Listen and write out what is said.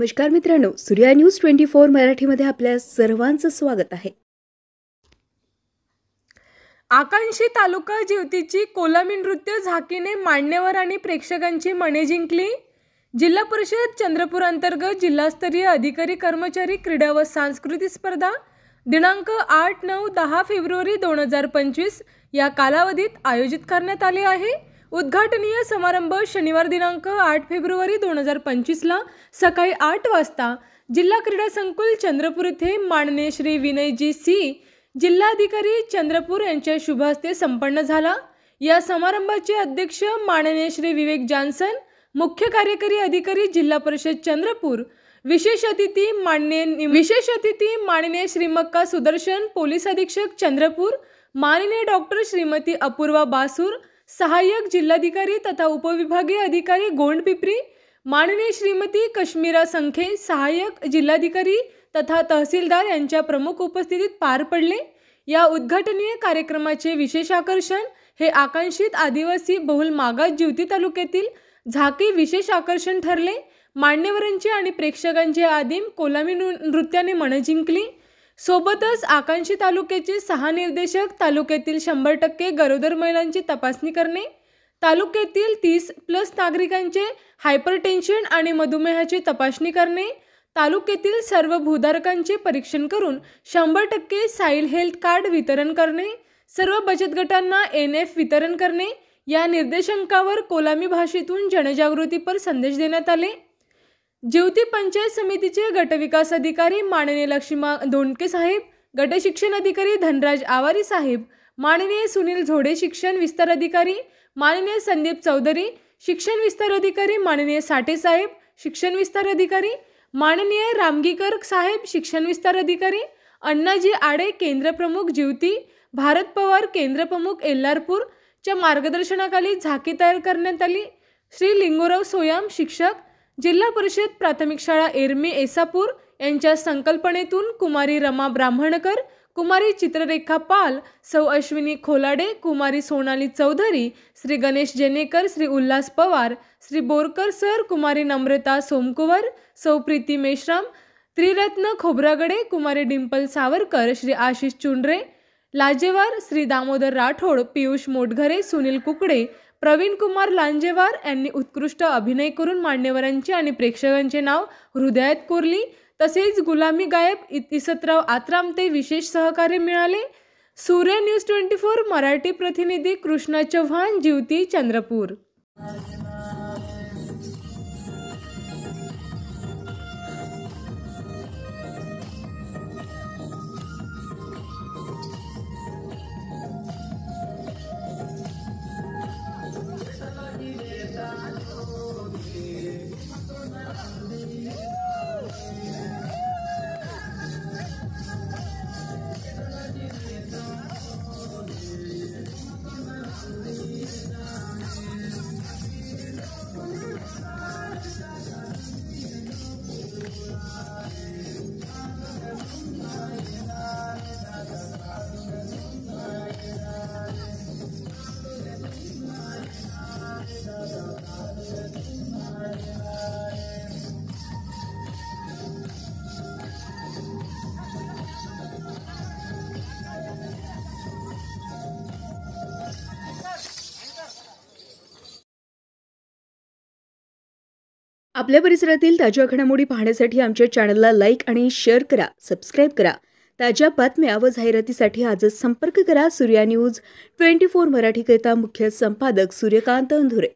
नमस्कार मित्रांनो, सूर्या न्यूज 24 मराठीमध्ये आपल्या सर्वांचं स्वागत आहे। आकांक्षी तालुका ज्योतीची कोलामी नृत्य झाकीने मान्यवर आणि प्रेक्षकांची मने जिंकली। जिल्हा परिषद चंद्रपूर अंतर्गत जिल्हास्तरीय अधिकारी कर्मचारी क्रीडा व सांस्कृतिक स्पर्धा दिनांक 8, 9, 10 फेब्रुवारी 2025 या कालावधीत आयोजित करण्यात आले आहे। उद्घाटनीय समारंभ शनिवार दिनांक 8 फेब्रुवारी 2025 ला सकाळी 8 वाजता जिल्हा क्रीडा संकुल चंद्रपूर येथे माननीय श्री विनयजी सी जिल्हाधिकारी चंद्रपूर यांच्या शुभ हस्ते संपन्न झाला। या समारंभाचे अध्यक्ष माननीय श्री विवेक जॉन्सन, मुख्य कार्यकारी अधिकारी जिल्हा परिषद चंद्रपूर, विशेष अतिथी माननीय श्रीमक्का सुदर्शन, पोलीस अधीक्षक चंद्रपूर, माननीय डॉक्टर श्रीमती अपूर्वा बासूर, सहाय्यक जिल्हाधिकारी तथा उपविभागीय अधिकारी गोंडपिपरी, माननीय श्रीमती कश्मीरा संखे, सहाय्यक जिल्हाधिकारी तथा तहसीलदार यांच्या प्रमुख उपस्थितीत पार पडले। या उद्घाटनीय कार्यक्रमाचे विशेष आकर्षण हे आकांक्षित आदिवासी बहुल मागास ज्योती तालुक्यातील झाकी विशेष आकर्षण ठरले। मान्यवरांचे आणि प्रेक्षकांचे आदिम कोलामी नृत्याने मन जिंकली। सोबतच आकांक्षी तालुक्याचे 6 निर्देशक तालुक्यातील 100% गरोदर महिलांची तपासणी करणे, तालुक्यातील 30+ नागरिकांचे हायपरटेन्शन आणि मधुमेहाची तपासणी करणे, तालुक्यातील सर्व भूधारकांचे परीक्षण करून 100% साईल हेल्थ कार्ड वितरण करणे, सर्व बचत गटांना NF वितरण करणे या निर्देशांकावर कोलामी भाषेतून जनजागृतीपर संदेश देण्यात आले। ज्योती पंचायत समितीचे गटविकास अधिकारी माननीय लक्ष्मा दोंडके साहेब, गट शिक्षण अधिकारी धनराज आवारी साहेब, माननीय सुनील झोडे शिक्षण विस्तार अधिकारी, माननीय संदीप चौधरी शिक्षण विस्तार अधिकारी, माननीय साठे साहेब शिक्षण विस्तार अधिकारी, माननीय रामगीकर साहेब शिक्षण विस्तार अधिकारी, अण्णाजी आडे केंद्र प्रमुख ज्योती, भारत पवार केंद्र प्रमुख एल्लारपूर च्या मार्गदर्शनाखाली झाकी तयार करण्यात आली। श्री लिंगोराव सोयाम शिक्षक, जिल्हा परिषद प्राथमिक शाळा एरमी एसापूर यांच्या संकल्पनेतून कुमारी रमा ब्राह्मणकर, कुमारी चित्ररेखा पाल, सौ अश्विनी खोलाडे, कुमारी सोनाली चौधरी, श्री गणेश जेनेकर, श्री उल्हास पवार, श्री बोरकर सर, कुमारी नम्रता सोमकुवर, सौ प्रीती मेश्राम, त्रिरत्न खोब्रागडे, कुमारी डिंपल सावरकर, श्री आशिष चुंडरे लाजेवार, श्री दामोदर राठोड, पियुष मोटघरे, सुनील कुकडे, प्रवीण कुमार लांजेवार यांनी उत्कृष्ट अभिनय करून मान्यवरांचे आणि प्रेक्षकांचे नाव हृदयात कोरली। तसेच गुलामी गायब इसतराव आत्रामते विशेष सहकार्य मिळाले। सूर्य न्यूज 24 मराठी प्रतिनिधी कृष्णा चव्हाण, ज्योती, चंद्रपूर। आपल्या परिसरातील ताज्या घडामोडी पाहण्यासाठी आमच्या चॅनलला लाईक आणि शेअर करा, सबस्क्राइब करा। ताज्या बातम्या व जाहिरातीसाठी आजच संपर्क करा। सूर्या न्यूज 24 मराठीकरिता मुख्य संपादक सूर्यकांत अंधुरे।